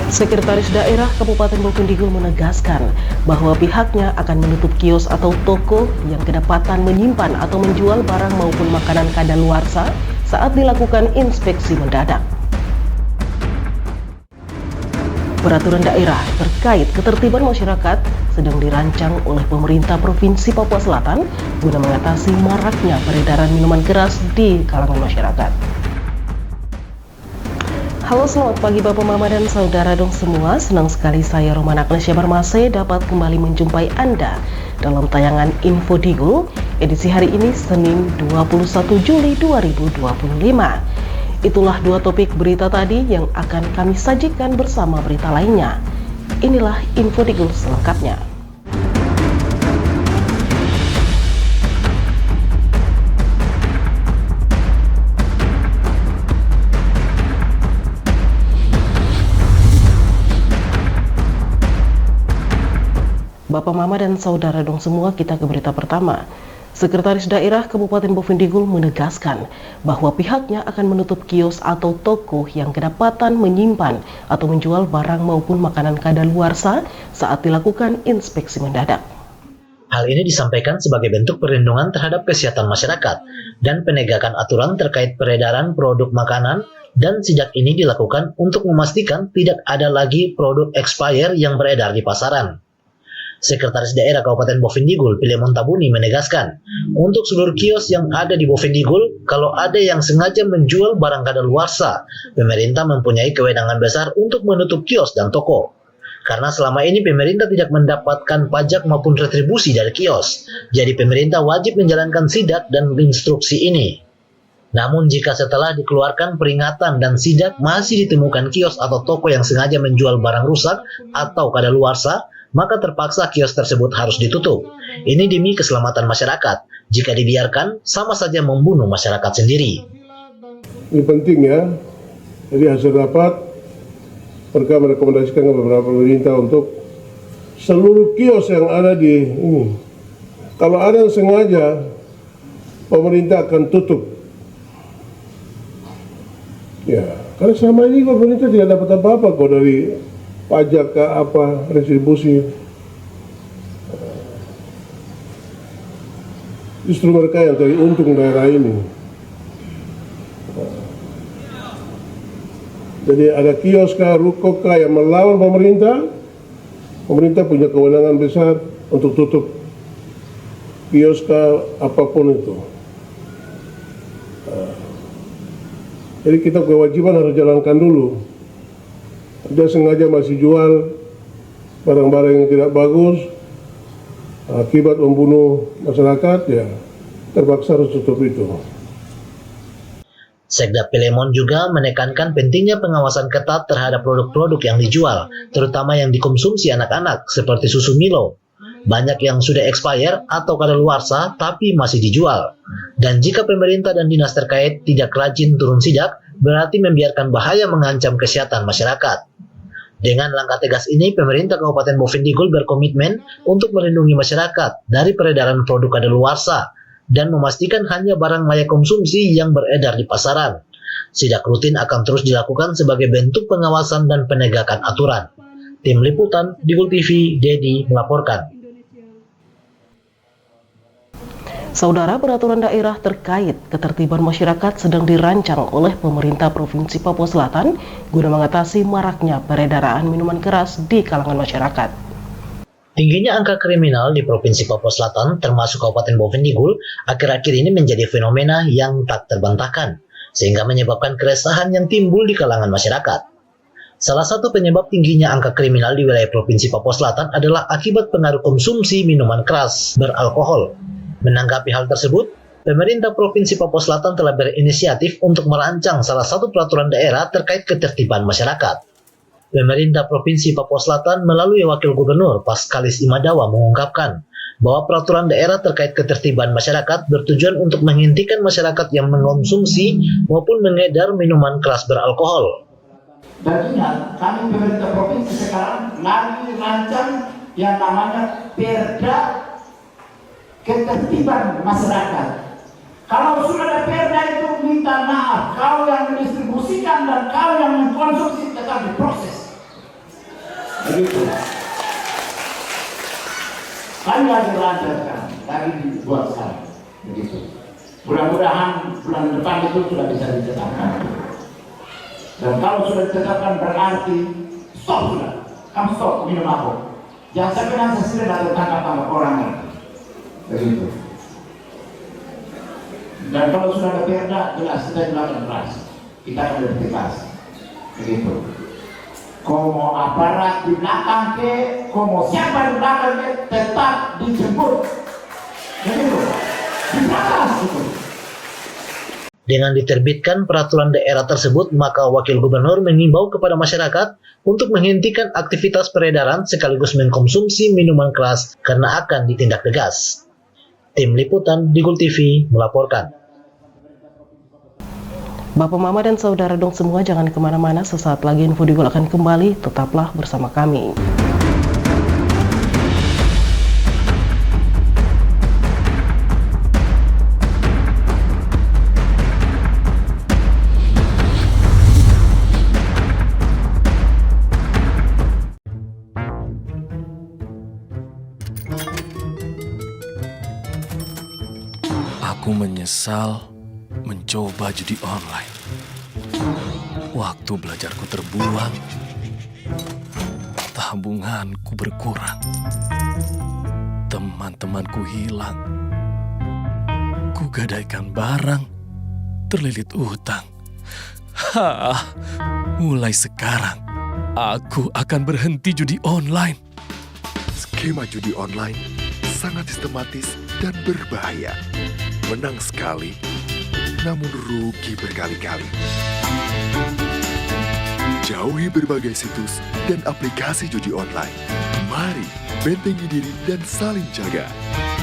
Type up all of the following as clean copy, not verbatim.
Sekretaris Daerah Kabupaten Bovendigul menegaskan bahwa pihaknya akan menutup kios atau toko yang kedapatan menyimpan atau menjual barang maupun makanan kadaluarsa saat dilakukan inspeksi mendadak. Peraturan daerah terkait ketertiban masyarakat sedang dirancang oleh pemerintah Provinsi Papua Selatan guna mengatasi maraknya peredaran minuman keras di kalangan masyarakat. Halo, selamat pagi Bapak Mama dan Saudara dong semua. Senang sekali saya Romana Agnesia Barmase dapat kembali menjumpai Anda dalam tayangan Info Digul edisi hari ini Senin 21 Juli 2025. Itulah dua topik berita tadi yang akan kami sajikan bersama berita lainnya. Inilah Info Digul selengkapnya. Bapak Mama dan Saudara dong semua, kita ke berita pertama. Sekretaris Daerah Kabupaten Bovendigul menegaskan bahwa pihaknya akan menutup kios atau toko yang kedapatan menyimpan atau menjual barang maupun makanan kadaluarsa saat dilakukan inspeksi mendadak. Hal ini disampaikan sebagai bentuk perlindungan terhadap kesehatan masyarakat dan penegakan aturan terkait peredaran produk makanan, dan sidak ini dilakukan untuk memastikan tidak ada lagi produk expired yang beredar di pasaran. Sekretaris Daerah Kabupaten Bovendigul, Pilemon Tabuni, menegaskan, untuk seluruh kios yang ada di Bovendigul, kalau ada yang sengaja menjual barang kadaluarsa, pemerintah mempunyai kewenangan besar untuk menutup kios dan toko. Karena selama ini pemerintah tidak mendapatkan pajak maupun retribusi dari kios, jadi pemerintah wajib menjalankan sidak dan instruksi ini. Namun jika setelah dikeluarkan peringatan dan sidak masih ditemukan kios atau toko yang sengaja menjual barang rusak atau kadaluarsa, maka terpaksa kios tersebut harus ditutup. Ini demi keselamatan masyarakat. Jika dibiarkan, sama saja membunuh masyarakat sendiri. Ini penting ya. Jadi hasil rapat, mereka merekomendasikan ke beberapa pemerintah untuk seluruh kios yang ada di ini. Kalau ada yang sengaja, pemerintah akan tutup. Ya, karena selama ini pemerintah tidak dapat apa-apa kok dari pajak ke apa, retribusi. Justru mereka yang cari untung daerah ini. Jadi ada kios kah, ruko kah yang melawan pemerintah, pemerintah punya kewenangan besar untuk tutup kios kah, apapun itu. Jadi kita kewajiban harus jalankan dulu. Dia sengaja masih jual barang-barang yang tidak bagus, akibat membunuh masyarakat, ya terpaksa harus tutup itu. Sekda Pilemon juga menekankan pentingnya pengawasan ketat terhadap produk-produk yang dijual, terutama yang dikonsumsi anak-anak seperti susu Milo. Banyak yang sudah expired atau kadaluarsa tapi masih dijual. Dan jika pemerintah dan dinas terkait tidak rajin turun sidak, berarti membiarkan bahaya mengancam kesehatan masyarakat. Dengan langkah tegas ini, pemerintah Kabupaten Bovendigul berkomitmen untuk melindungi masyarakat dari peredaran produk kadaluarsa dan memastikan hanya barang layak konsumsi yang beredar di pasaran. Sidak rutin akan terus dilakukan sebagai bentuk pengawasan dan penegakan aturan. Tim Liputan, Digul TV, Dedi melaporkan. Saudara, peraturan daerah terkait ketertiban masyarakat sedang dirancang oleh pemerintah Provinsi Papua Selatan guna mengatasi maraknya peredaran minuman keras di kalangan masyarakat. Tingginya angka kriminal di Provinsi Papua Selatan termasuk Kabupaten Bovendigul akhir-akhir ini menjadi fenomena yang tak terbantahkan, sehingga menyebabkan keresahan yang timbul di kalangan masyarakat. Salah satu penyebab tingginya angka kriminal di wilayah Provinsi Papua Selatan adalah akibat pengaruh konsumsi minuman keras beralkohol. Menanggapi hal tersebut, pemerintah Provinsi Papua Selatan telah berinisiatif untuk merancang salah satu peraturan daerah terkait ketertiban masyarakat. Pemerintah Provinsi Papua Selatan melalui Wakil Gubernur Paskalis Imadawa mengungkapkan bahwa peraturan daerah terkait ketertiban masyarakat bertujuan untuk menghentikan masyarakat yang mengonsumsi maupun mengedar minuman keras beralkohol. Dan ingat, kami pemerintah provinsi sekarang lagi rancang yang namanya Perda Ketertiban Masyarakat. Kalau sudah ada perda itu minta maaf, kau yang mendistribusikan dan kau yang mengkonsumsi tetap diproses. Begitu. Kami lagi lancarkan, lagi dibuat sekarang. Begitu. Mudah-mudahan bulan depan itu sudah bisa ditetapkan. Dan kalau sudah ditetapkan berarti stop sudah. Kamu stop minum mabuk. Jangan sampai nanti sendiri atau tangkap sama orang lain. Begitu. Dan kalau sudah ada perda, jelas kita juga keras. Kita akan verifikasi. Begitu. Como aparat di belakang ke, como siapa di belakang ke, tetap dijemput. Begitu. Di belakang itu. Dengan diterbitkan peraturan daerah tersebut, maka Wakil Gubernur mengimbau kepada masyarakat untuk menghentikan aktivitas peredaran sekaligus mengkonsumsi minuman keras karena akan ditindak tegas. Tim Liputan Digul TV melaporkan. Bapak, Mama, dan Saudara dong semua, jangan kemana-mana, sesaat lagi Info Digul akan kembali, tetaplah bersama kami. Aku menyesal mencoba judi online. Waktu belajarku terbuang, tabunganku berkurang, teman-temanku hilang, kugadaikan barang, terlilit utang. Mulai sekarang, aku akan berhenti judi online. Skema judi online sangat sistematis dan berbahaya. Menang sekali, namun rugi berkali-kali. Jauhi berbagai situs dan aplikasi judi online. Mari bentengi diri dan saling jaga.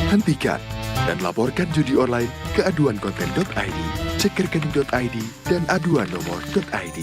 Hentikan dan laporkan judi online ke aduankonten.id, cekrekening.id, dan aduannomor.id.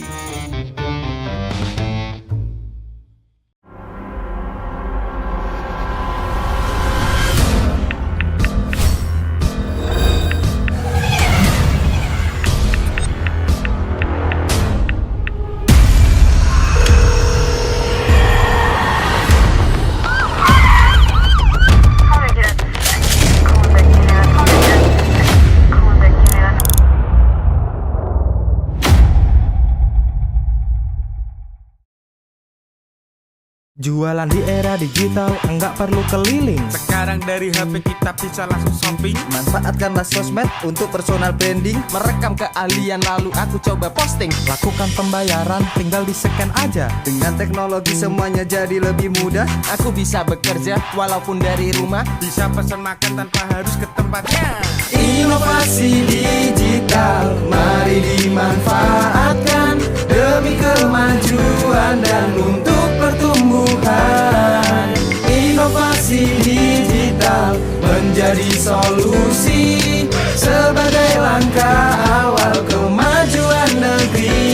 Jualan di era digital, enggak perlu keliling. Sekarang dari HP kita bisa langsung shopping. Manfaatkanlah sosmed untuk personal branding. Merekam keahlian lalu aku coba posting. Lakukan pembayaran, tinggal di-scan aja. Dengan teknologi semuanya jadi lebih mudah. Aku bisa bekerja walaupun dari rumah. Bisa pesan makan tanpa harus ke tempatnya. Inovasi digital, mari dimanfaatkan demi kemajuan dan untuk pertumbuhan. Inovasi digital menjadi solusi sebagai langkah awal kemajuan negeri.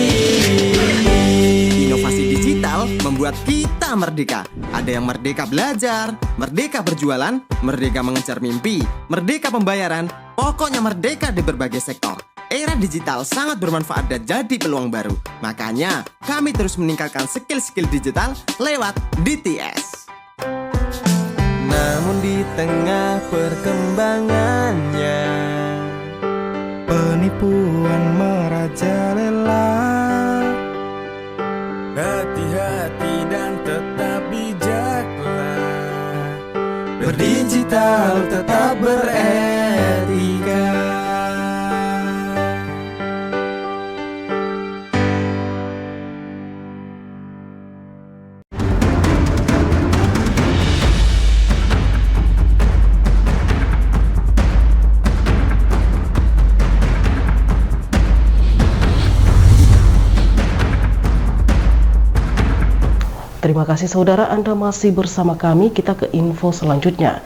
Inovasi digital membuat kita merdeka. Ada yang merdeka belajar, merdeka berjualan, merdeka mengejar mimpi, merdeka pembayaran, pokoknya merdeka di berbagai sektor. Era digital sangat bermanfaat dan jadi peluang baru. Makanya, kami terus meningkatkan skill-skill digital lewat DTS. Namun di tengah perkembangannya, Penipuan merajalela. hati-hati dan tetap bijaklah. Berdigital tetap beretika. Terima kasih saudara, Anda masih bersama kami. Kita ke info selanjutnya.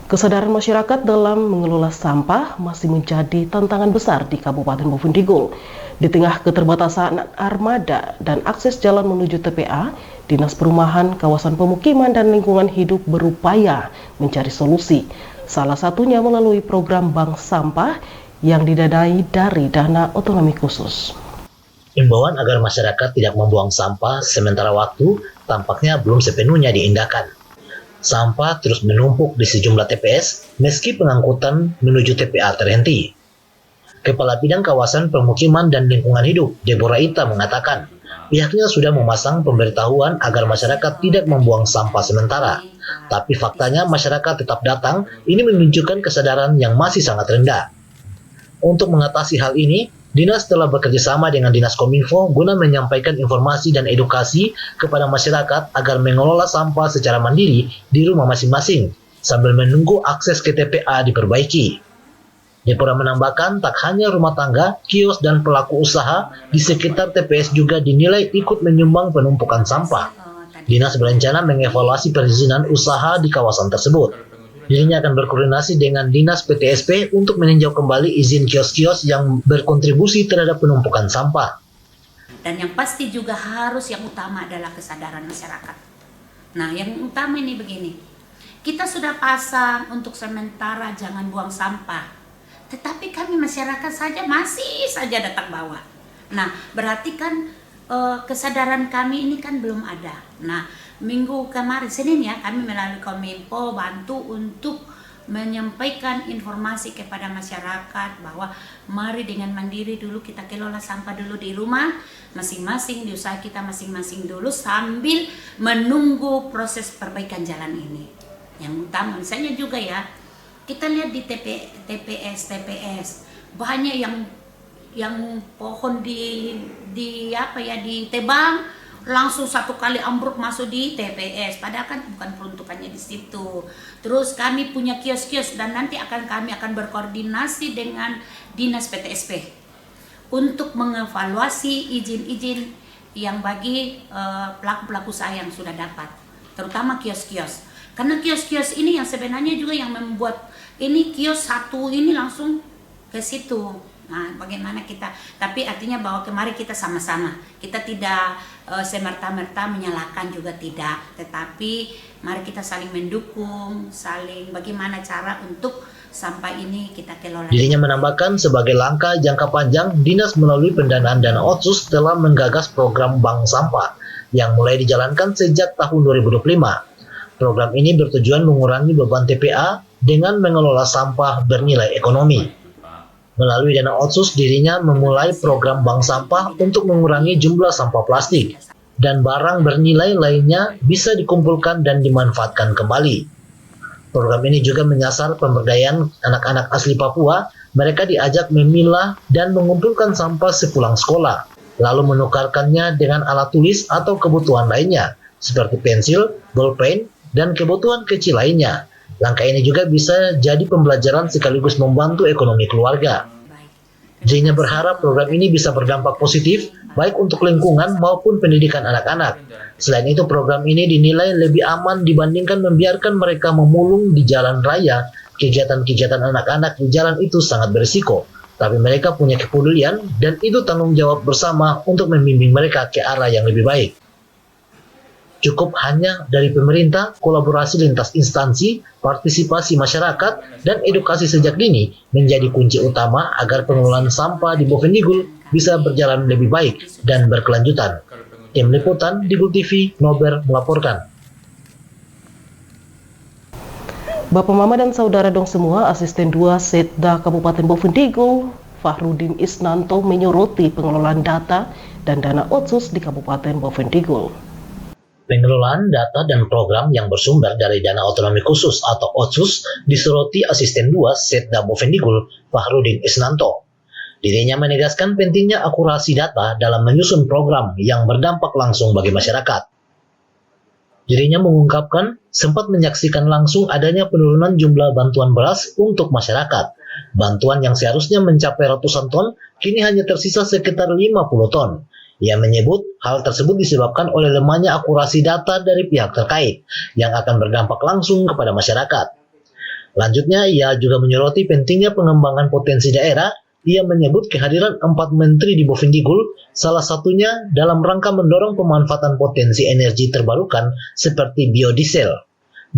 Kesadaran masyarakat dalam mengelola sampah masih menjadi tantangan besar di Kabupaten Boven Digul. Di tengah keterbatasan armada dan akses jalan menuju TPA, Dinas Perumahan, Kawasan Pemukiman dan Lingkungan Hidup berupaya mencari solusi. Salah satunya melalui program Bank Sampah yang didanai dari dana otonomi khusus. Imbauan agar masyarakat tidak membuang sampah sementara waktu tampaknya belum sepenuhnya diindahkan. Sampah terus menumpuk di sejumlah TPS meski pengangkutan menuju TPA terhenti. Kepala Bidang Kawasan Permukiman dan Lingkungan Hidup, Deborah Ita, mengatakan pihaknya sudah memasang pemberitahuan agar masyarakat tidak membuang sampah sementara. Tapi faktanya masyarakat tetap datang, ini menunjukkan kesadaran yang masih sangat rendah. Untuk mengatasi hal ini, Dinas telah bekerjasama dengan Dinas Kominfo guna menyampaikan informasi dan edukasi kepada masyarakat agar mengelola sampah secara mandiri di rumah masing-masing, sambil menunggu akses ke TPA diperbaiki. Deborah menambahkan tak hanya rumah tangga, kios, dan pelaku usaha di sekitar TPS juga dinilai ikut menyumbang penumpukan sampah. Dinas berencana mengevaluasi perizinan usaha di kawasan tersebut. Dirinya akan berkoordinasi dengan Dinas PTSP untuk meninjau kembali izin kios-kios yang berkontribusi terhadap penumpukan sampah. Dan yang pasti juga harus yang utama adalah kesadaran masyarakat. Nah, yang utama ini begini. Kita sudah pasang untuk sementara jangan buang sampah. Tetapi kami masyarakat saja masih saja datang bawa. Nah, berarti kan kesadaran kami ini kan belum ada. Nah, minggu kemarin, Senin ya, kami melalui Kominfo bantu untuk menyampaikan informasi kepada masyarakat bahwa mari dengan mandiri dulu kita kelola sampah dulu di rumah masing-masing, di usaha kita masing-masing dulu sambil menunggu proses perbaikan jalan ini. Yang utama misalnya juga ya, kita lihat di TPS banyak yang pohon ditebang langsung satu kali ambruk masuk di TPS, padahal kan bukan peruntukannya di situ. Terus kami punya kios-kios dan nanti kami akan berkoordinasi dengan Dinas PTSP untuk mengevaluasi izin-izin yang bagi pelaku-pelaku usaha yang sudah dapat, terutama kios-kios. Karena kios-kios ini yang sebenarnya juga yang membuat ini kios satu ini langsung ke situ. Nah, bagaimana kita, tapi artinya bahwa kemarin kita sama-sama, kita tidak semerta-merta menyalahkan juga tidak, tetapi mari kita saling mendukung, saling bagaimana cara untuk sampah ini kita kelola. Dirinya menambahkan sebagai langkah jangka panjang, Dinas melalui pendanaan dana Otsus telah menggagas program bank sampah yang mulai dijalankan sejak tahun 2025. Program ini bertujuan mengurangi beban TPA dengan mengelola sampah bernilai ekonomi. Melalui dana Otsus, dirinya memulai program bank sampah untuk mengurangi jumlah sampah plastik dan barang bernilai lainnya bisa dikumpulkan dan dimanfaatkan kembali. Program ini juga menyasar pemberdayaan anak-anak asli Papua. Mereka diajak memilah dan mengumpulkan sampah sepulang sekolah, lalu menukarkannya dengan alat tulis atau kebutuhan lainnya, seperti pensil, bolpen, dan kebutuhan kecil lainnya. Langkah ini juga bisa jadi pembelajaran sekaligus membantu ekonomi keluarga. Dirinya berharap program ini bisa berdampak positif, baik untuk lingkungan maupun pendidikan anak-anak. Selain itu, program ini dinilai lebih aman dibandingkan membiarkan mereka memulung di jalan raya. Kegiatan-kegiatan anak-anak di jalan itu sangat berisiko, tapi mereka punya kepedulian dan itu tanggung jawab bersama untuk membimbing mereka ke arah yang lebih baik. Cukup hanya dari pemerintah, kolaborasi lintas instansi, partisipasi masyarakat, dan edukasi sejak dini menjadi kunci utama agar pengelolaan sampah di Bovendigul bisa berjalan lebih baik dan berkelanjutan. Tim Liputan Digul TV, Nober melaporkan. Bapak Mama dan Saudara dong semua, Asisten 2 Setda Kabupaten Bovendigul, Fahrudin Isnanto menyoroti pengelolaan data dan dana Otsus di Kabupaten Bovendigul. Pengelolaan data dan program yang bersumber dari Dana Otonomi Khusus atau Otsus disoroti Asisten 2 Setda Bovendigul, Fahrudin Isnanto. Dirinya menegaskan pentingnya akurasi data dalam menyusun program yang berdampak langsung bagi masyarakat. Dirinya mengungkapkan sempat menyaksikan langsung adanya penurunan jumlah bantuan beras untuk masyarakat. Bantuan yang seharusnya mencapai ratusan ton, kini hanya tersisa sekitar 50 ton. Ia menyebut hal tersebut disebabkan oleh lemahnya akurasi data dari pihak terkait yang akan berdampak langsung kepada masyarakat. Lanjutnya, ia juga menyoroti pentingnya pengembangan potensi daerah. Ia menyebut kehadiran 4 menteri di Bovendigul, salah satunya dalam rangka mendorong pemanfaatan potensi energi terbarukan seperti biodiesel.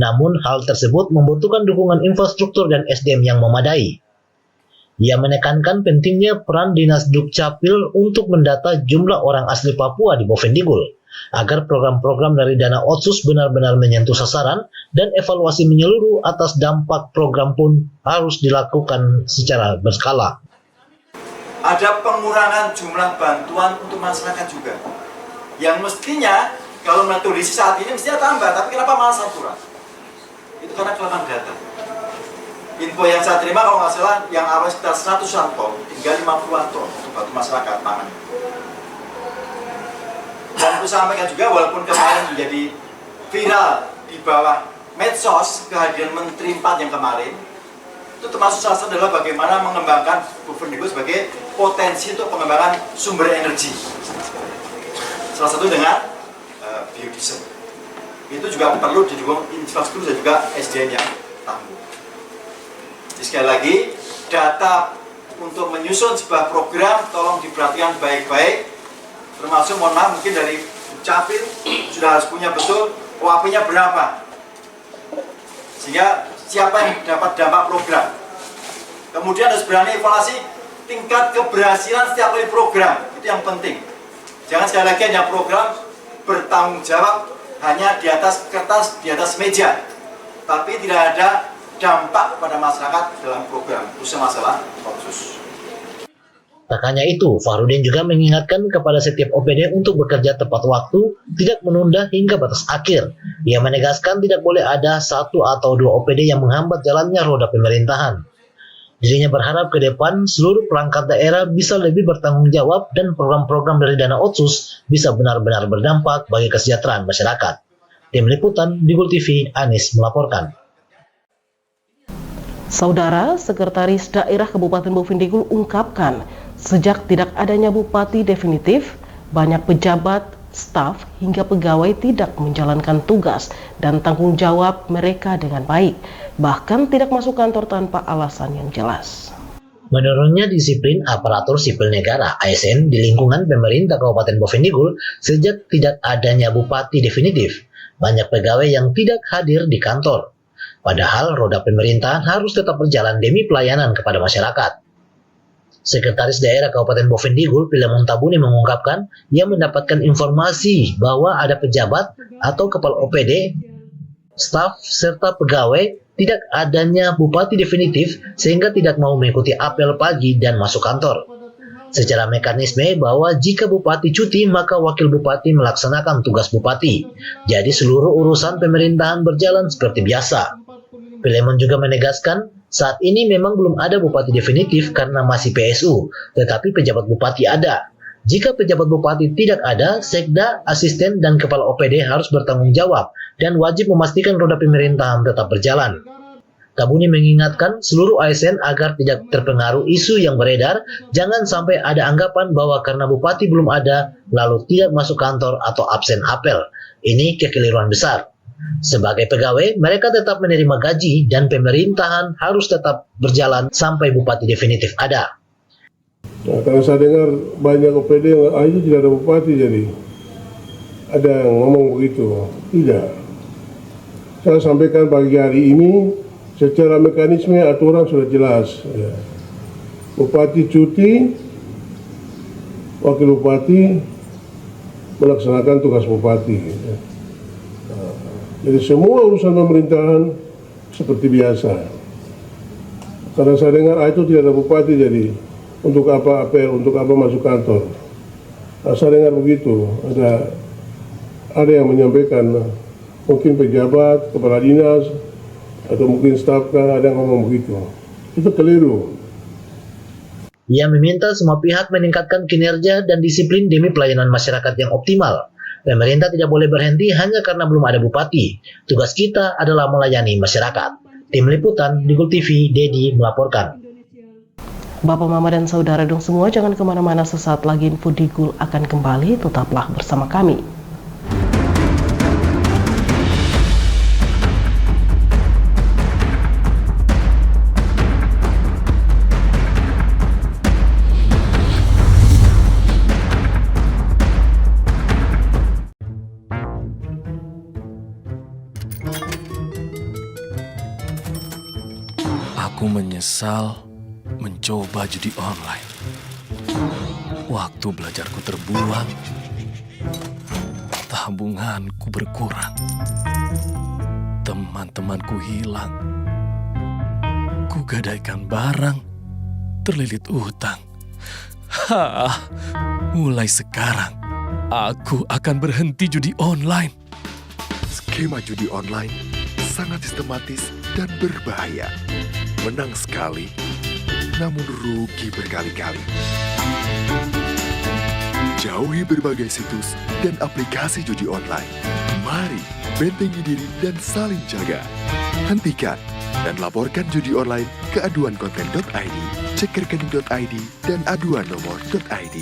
Namun, hal tersebut membutuhkan dukungan infrastruktur dan SDM yang memadai. Ia menekankan pentingnya peran Dinas Dukcapil untuk mendata jumlah orang asli Papua di Bovendigul. agar program-program dari dana Otsus benar-benar menyentuh sasaran dan evaluasi menyeluruh atas dampak program pun harus dilakukan secara berskala. Ada pengurangan jumlah bantuan untuk masyarakat juga, yang mestinya kalau metode saat ini mestinya tambah, tapi kenapa malah kurang? Itu karena kelemahan data. Info yang saya terima kalau nggak salah yang awal sekitar 100-an ton, tinggal 50-an ton untuk bantu masyarakat pangan. Dan aku sampaikan juga walaupun kemarin menjadi viral di bawah medsos kehadiran Menteri 4 yang kemarin, itu termasuk salah satu adalah bagaimana mengembangkan Bovendigul sebagai potensi untuk pengembangan sumber energi. Salah satu dengan biodiesel. Itu juga perlu didukung infrastruktur dan juga SDM yang tangguh. Jadi sekali lagi, data untuk menyusun sebuah program tolong diperhatikan baik-baik. Termasuk mohon maaf mungkin dari Capil sudah harus punya betul OAP-nya berapa, sehingga siapa yang dapat dampak program. Kemudian harus berani evaluasi tingkat keberhasilan setiap kali program, itu yang penting. Jangan sekali lagi hanya program bertanggung jawab hanya di atas kertas, di atas meja, tapi tidak ada dampak pada masyarakat dalam program, khususnya masalah Otsus. Tak hanya itu, Fahrudin juga mengingatkan kepada setiap OPD untuk bekerja tepat waktu, tidak menunda hingga batas akhir. Ia menegaskan tidak boleh ada 1 atau 2 OPD yang menghambat jalannya roda pemerintahan. Dirinya berharap ke depan seluruh perangkat daerah bisa lebih bertanggung jawab dan program-program dari dana Otsus bisa benar-benar berdampak bagi kesejahteraan masyarakat. Tim Liputan Digul TV, Anis melaporkan. Saudara Sekretaris Daerah Kabupaten Bovendigul ungkapkan, sejak tidak adanya bupati definitif, banyak pejabat, staf, hingga pegawai tidak menjalankan tugas dan tanggung jawab mereka dengan baik, bahkan tidak masuk kantor tanpa alasan yang jelas. Menurutnya disiplin aparatur sipil negara (ASN) di lingkungan pemerintah Kabupaten Bovendigul sejak tidak adanya bupati definitif, banyak pegawai yang tidak hadir di kantor. Padahal roda pemerintahan harus tetap berjalan demi pelayanan kepada masyarakat. Sekretaris Daerah Kabupaten Bovendigul, Pilemon Tabuni mengungkapkan, ia mendapatkan informasi bahwa ada pejabat atau kepala OPD, staf, serta pegawai tidak adanya bupati definitif sehingga tidak mau mengikuti apel pagi dan masuk kantor. Secara mekanisme bahwa jika bupati cuti maka wakil bupati melaksanakan tugas bupati. Jadi seluruh urusan pemerintahan berjalan seperti biasa. Pilemon juga menegaskan, saat ini memang belum ada bupati definitif karena masih PSU, tetapi pejabat bupati ada. Jika pejabat bupati tidak ada, sekda, asisten, dan kepala OPD harus bertanggung jawab dan wajib memastikan roda pemerintahan tetap berjalan. Tabuni mengingatkan seluruh ASN agar tidak terpengaruh isu yang beredar, jangan sampai ada anggapan bahwa karena bupati belum ada, lalu tidak masuk kantor atau absen apel. Ini kekeliruan besar. Sebagai pegawai, mereka tetap menerima gaji dan pemerintahan harus tetap berjalan sampai bupati definitif ada. Nah, karena saya dengar banyak OPD yang itu tidak ada bupati, jadi ada yang ngomong begitu. Tidak. Saya sampaikan pagi hari ini, secara mekanisme aturan sudah jelas. Ya. Bupati cuti, wakil bupati melaksanakan tugas bupati. Ya. Jadi semua urusan pemerintahan seperti biasa. Karena saya dengar itu tidak ada bupati, jadi untuk apa apel, untuk apa masuk kantor. Nah, saya dengar begitu. Ada yang menyampaikan, mungkin pejabat, kepala dinas, atau mungkin staf kan ada yang ngomong begitu. Itu keliru. Ia meminta semua pihak meningkatkan kinerja dan disiplin demi pelayanan masyarakat yang optimal. Pemerintah tidak boleh berhenti hanya karena belum ada bupati. Tugas kita adalah melayani masyarakat. Tim Liputan Digul TV, Dedi melaporkan. Bapak, Mama, dan Saudara dong semua, jangan kemana-mana, sesaat lagi Info Digul akan kembali, tetaplah bersama kami. Aku menyesal mencoba judi online. Waktu belajarku terbuang. tabunganku berkurang. Teman-temanku hilang. Kugadaikan barang, terlilit utang. Mulai sekarang, aku akan berhenti judi online. Skema judi online sangat sistematis dan berbahaya. Menang sekali, namun rugi berkali-kali. Jauhi berbagai situs dan aplikasi judi online. Mari bentengi diri dan saling jaga. Hentikan dan laporkan judi online ke aduankonten.id, cek rekening.id, dan aduan nomor.id.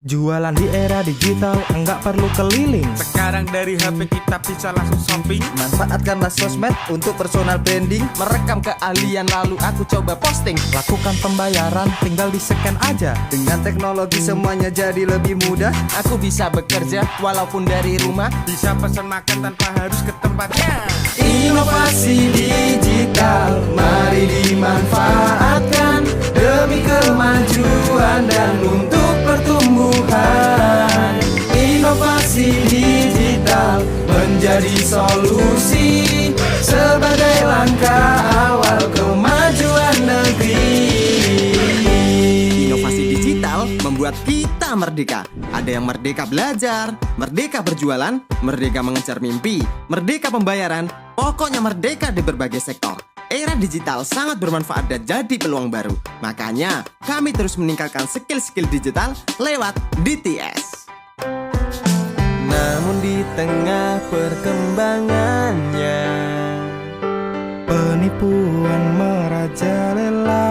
Jualan di era digital, enggak perlu keliling. Sekarang dari HP kita bisa langsung shopping. Manfaatkanlah sosmed untuk personal branding. Merekam keahlian lalu aku coba posting. Lakukan pembayaran, tinggal di-scan aja. Dengan teknologi semuanya jadi lebih mudah. Aku bisa bekerja walaupun dari rumah. Bisa pesan makan tanpa harus ke tempatnya. Inovasi digital, mari dimanfaatkan demi kemajuan dan untuk pertumbuhan. Inovasi digital menjadi solusi sebagai langkah awal kemajuan negeri. Inovasi digital membuat kita merdeka. Ada yang merdeka belajar, merdeka berjualan, merdeka mengejar mimpi, merdeka pembayaran, pokoknya merdeka di berbagai sektor. Era digital sangat bermanfaat dan jadi peluang baru. Makanya, kami terus meningkatkan skill-skill digital lewat DTS. Namun di tengah perkembangannya, penipuan merajalela.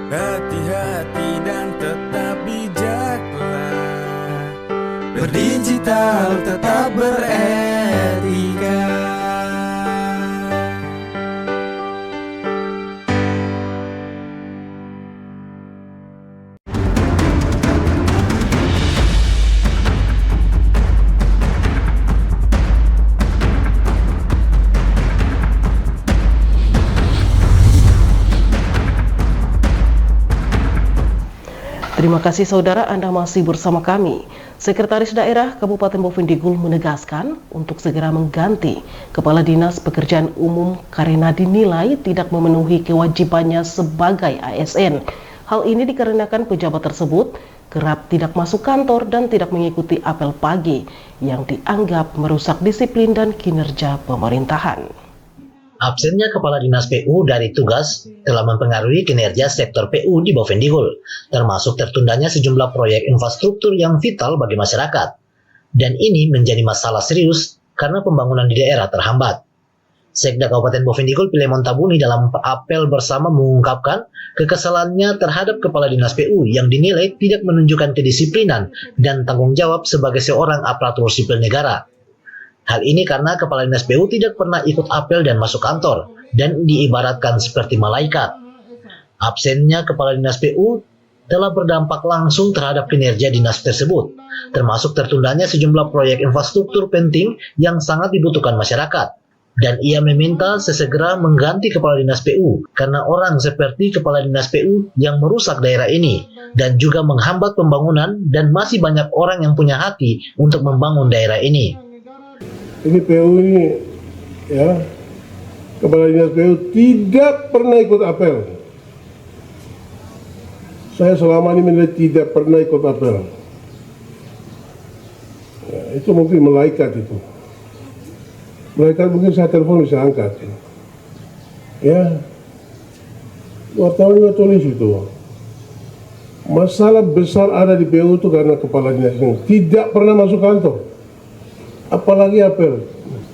Hati-hati dan tetap bijaklah. Berdigital tetap beretika. Terima kasih saudara, Anda masih bersama kami. Sekretaris Daerah Kabupaten Bovendigul menegaskan untuk segera mengganti Kepala Dinas Pekerjaan Umum karena dinilai tidak memenuhi kewajibannya sebagai ASN. Hal ini dikarenakan pejabat tersebut kerap tidak masuk kantor dan tidak mengikuti apel pagi yang dianggap merusak disiplin dan kinerja pemerintahan. Absennya Kepala Dinas PU dari tugas telah mempengaruhi kinerja sektor PU di Bovendigul, termasuk tertundanya sejumlah proyek infrastruktur yang vital bagi masyarakat. Dan ini menjadi masalah serius karena pembangunan di daerah terhambat. Sekda Kabupaten Bovendigul Pilemon Tabuni dalam apel bersama mengungkapkan kekesalannya terhadap Kepala Dinas PU yang dinilai tidak menunjukkan kedisiplinan dan tanggung jawab sebagai seorang aparatur sipil negara. Hal ini karena Kepala Dinas PU tidak pernah ikut apel dan masuk kantor, dan diibaratkan seperti malaikat. Absennya Kepala Dinas PU telah berdampak langsung terhadap kinerja dinas tersebut, termasuk tertundanya sejumlah proyek infrastruktur penting yang sangat dibutuhkan masyarakat. Dan ia meminta sesegera mengganti Kepala Dinas PU karena orang seperti Kepala Dinas PU yang merusak daerah ini dan juga menghambat pembangunan, dan masih banyak orang yang punya hati untuk membangun daerah ini. Ini PU ini, ya, Kepala Dinas PU tidak pernah ikut apel. Saya selama ini menilai tidak pernah ikut apel. Ya, itu mungkin malaikat itu. Malaikat mungkin saya telepon bisa angkat. Ya, wartawan juga tulis itu. Masalah besar ada di PU itu karena Kepala Dinas ini tidak pernah masuk kantor. Apalagi apel.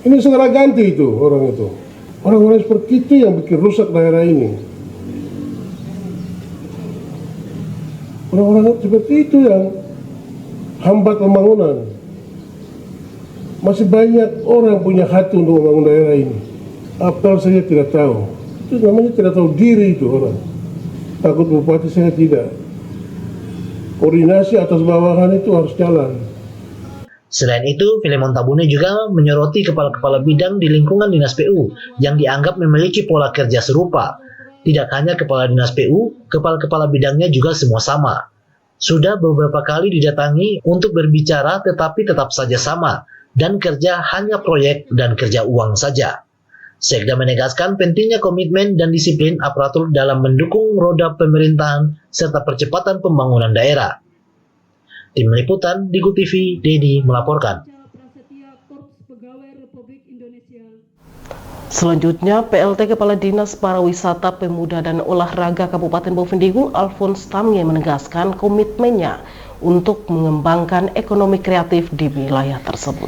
Ini segera ganti itu orang itu. Orang-orang seperti itu yang bikin rusak daerah ini. Orang-orang seperti itu yang hambat pembangunan. Masih banyak orang punya hati untuk membangun daerah ini. Apa saya tidak tahu. Itu namanya tidak tahu diri itu orang. Takut bupati saya tidak. Koordinasi atas bawahan itu harus jalan. Selain itu, Filemon Tabune juga menyoroti kepala-kepala bidang di lingkungan Dinas PU yang dianggap memiliki pola kerja serupa. Tidak hanya kepala Dinas PU, kepala-kepala bidangnya juga semua sama. Sudah beberapa kali didatangi untuk berbicara tetapi tetap saja sama, dan kerja hanya proyek dan kerja uang saja. Sekda menegaskan pentingnya komitmen dan disiplin aparatur dalam mendukung roda pemerintahan serta percepatan pembangunan daerah. Tim Liputan Digu TV, Dedi melaporkan. Selanjutnya, PLT Kepala Dinas Pariwisata, Pemuda dan Olahraga Kabupaten Bovendigul, Alphonse Tamye menegaskan komitmennya untuk mengembangkan ekonomi kreatif di wilayah tersebut.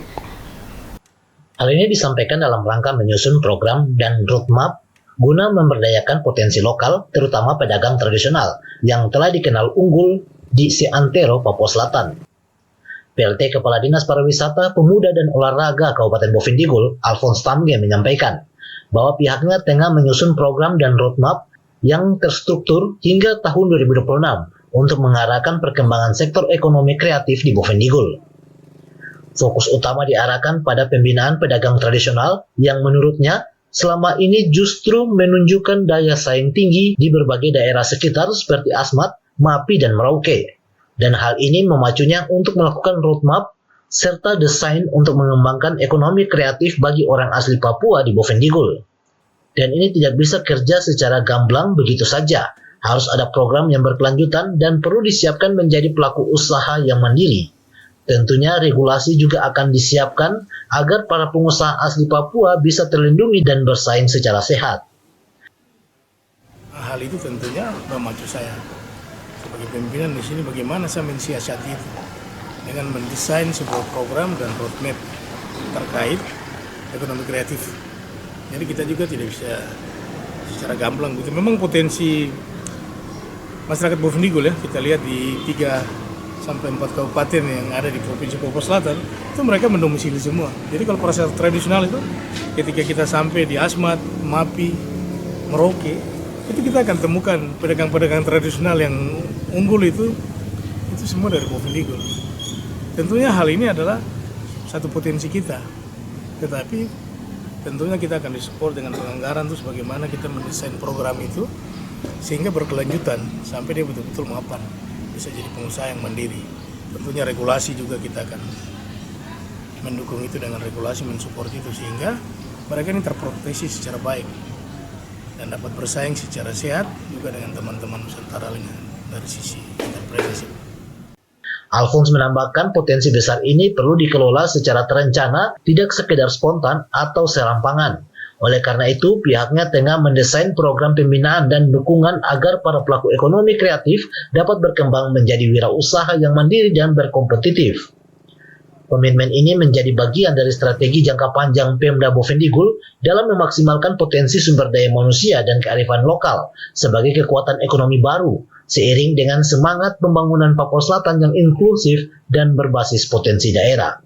Hal ini disampaikan dalam rangka menyusun program dan roadmap guna memberdayakan potensi lokal, terutama pedagang tradisional yang telah dikenal unggul di seantero Papua Selatan. PLT Kepala Dinas Pariwisata, Pemuda dan Olahraga Kabupaten Bovendigul, Alphonse Tamye menyampaikan bahwa pihaknya tengah menyusun program dan roadmap yang terstruktur hingga tahun 2026 untuk mengarahkan perkembangan sektor ekonomi kreatif di Bovendigul. Fokus utama diarahkan pada pembinaan pedagang tradisional yang menurutnya selama ini justru menunjukkan daya saing tinggi di berbagai daerah sekitar seperti Asmat, Mapi, dan Merauke. Dan hal ini memacunya untuk melakukan roadmap serta desain untuk mengembangkan ekonomi kreatif bagi orang asli Papua di Bovendigul. Dan ini tidak bisa kerja secara gamblang begitu saja. Harus ada program yang berkelanjutan dan perlu disiapkan menjadi pelaku usaha yang mandiri. Tentunya regulasi juga akan disiapkan agar para pengusaha asli Papua bisa terlindungi dan bersaing secara sehat. Hal itu tentunya memacu saya sebagai pimpinan di sini bagaimana saya mensiasati itu dengan mendesain sebuah program dan roadmap terkait ekonomi kreatif. Jadi kita juga tidak bisa secara gamblang gitu. Memang potensi masyarakat Bovendigul ya, kita lihat di 3 sampai 4 kabupaten yang ada di Provinsi Papua Selatan, itu mereka mendomisili semua. Jadi kalau pasar tradisional itu, ketika kita sampai di Asmat, Mapi, Merauke, itu kita akan temukan pedagang-pedagang tradisional yang unggul itu semua dari Bovendigul. Tentunya hal ini adalah satu potensi kita, tetapi tentunya kita akan disupport dengan penganggaran terus bagaimana kita mendesain program itu sehingga berkelanjutan sampai dia betul-betul mapan, bisa jadi pengusaha yang mandiri. Tentunya regulasi juga kita akan mendukung itu dengan regulasi, mensupport itu sehingga mereka ini terproteksi secara baik dan dapat bersaing secara sehat juga dengan teman-teman Nusantara lainnya dari sisi entrepreneurship. Alphonse menambahkan potensi besar ini perlu dikelola secara terencana, tidak sekedar spontan atau serampangan. Oleh karena itu, pihaknya tengah mendesain program pembinaan dan dukungan agar para pelaku ekonomi kreatif dapat berkembang menjadi wirausaha yang mandiri dan berkompetitif. Komitmen ini menjadi bagian dari strategi jangka panjang Pemda Bovendigul dalam memaksimalkan potensi sumber daya manusia dan kearifan lokal sebagai kekuatan ekonomi baru, seiring dengan semangat pembangunan Papua Selatan yang inklusif dan berbasis potensi daerah.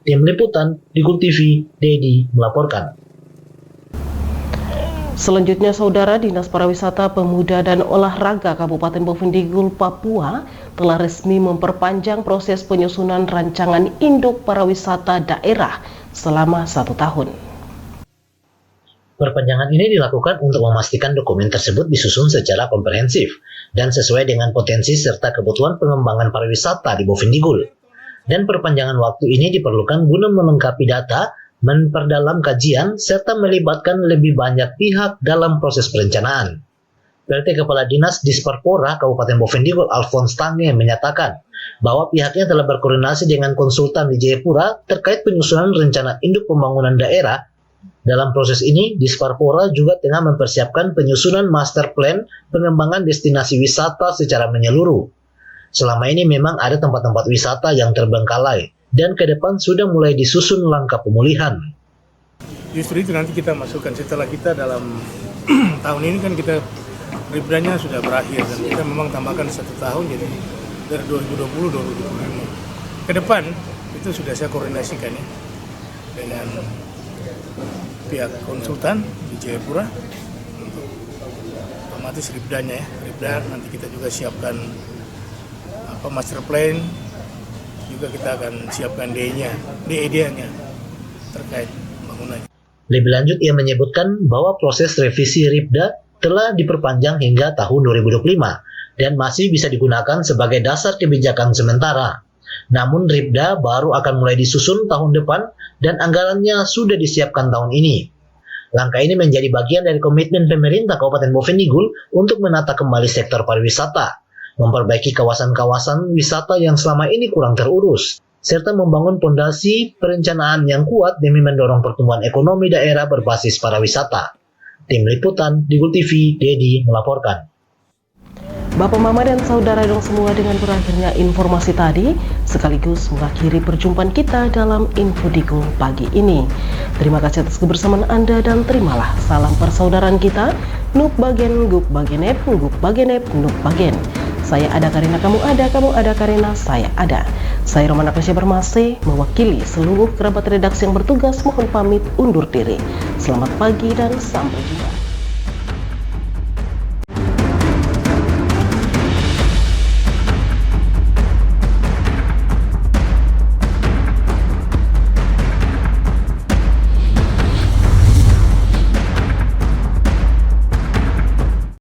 Tim Liputan Digu TV, Dedi melaporkan. Selanjutnya, Saudara, Dinas Pariwisata, Pemuda dan Olahraga Kabupaten Bovendigul, Papua telah resmi memperpanjang proses penyusunan rancangan induk pariwisata daerah selama 1 tahun. Perpanjangan ini dilakukan untuk memastikan dokumen tersebut disusun secara komprehensif dan sesuai dengan potensi serta kebutuhan pengembangan pariwisata di Bovendigul. Dan perpanjangan waktu ini diperlukan guna melengkapi data, memperdalam kajian, serta melibatkan lebih banyak pihak dalam proses perencanaan. PLT Kepala Dinas Disparpora Kabupaten Bovendigul, Alphonse Tamye menyatakan bahwa pihaknya telah berkoordinasi dengan konsultan di Jayapura terkait penyusunan rencana induk pembangunan daerah. Dalam proses ini, Disparpora juga tengah mempersiapkan penyusunan master plan pengembangan destinasi wisata secara menyeluruh. Selama ini memang ada tempat-tempat wisata yang terbengkalai, dan ke depan sudah mulai disusun langkah pemulihan. Justru itu nanti kita masukkan setelah kita dalam tahun ini kan kita rebrandnya sudah berakhir dan kita memang tambahkan 1 tahun, jadi dari 2020-2025. Ke depan itu sudah saya koordinasikan ya dengan pihak konsultan di Jayapura untuk otomatis Ripdanya ya. Ripda nanti kita juga siapkan master plan, juga kita akan siapkan DED-nya terkait bangunannya. Lebih lanjut ia menyebutkan bahwa proses revisi Ripda telah diperpanjang hingga tahun 2025 dan masih bisa digunakan sebagai dasar kebijakan sementara. Namun Ripda baru akan mulai disusun tahun depan dan anggarannya sudah disiapkan tahun ini. Langkah ini menjadi bagian dari komitmen pemerintah Kabupaten Bovendigul untuk menata kembali sektor pariwisata, memperbaiki kawasan-kawasan wisata yang selama ini kurang terurus, serta membangun pondasi perencanaan yang kuat demi mendorong pertumbuhan ekonomi daerah berbasis pariwisata. Tim Liputan Digul TV, Dedi melaporkan. Bapak, Mama, dan saudara dong semua, dengan berakhirnya informasi tadi sekaligus mengakhiri perjumpaan kita dalam Info Digul pagi ini. Terima kasih atas kebersamaan Anda dan terimalah salam persaudaraan kita. Nuk bagen, guk bagenep, guk bagenep, nuk bagen. Saya ada Karina, kamu ada Karina, saya ada. Saya Romana Krisya Bermase, mewakili seluruh kerabat redaksi yang bertugas, mohon pamit undur diri. Selamat pagi dan sampai jumpa.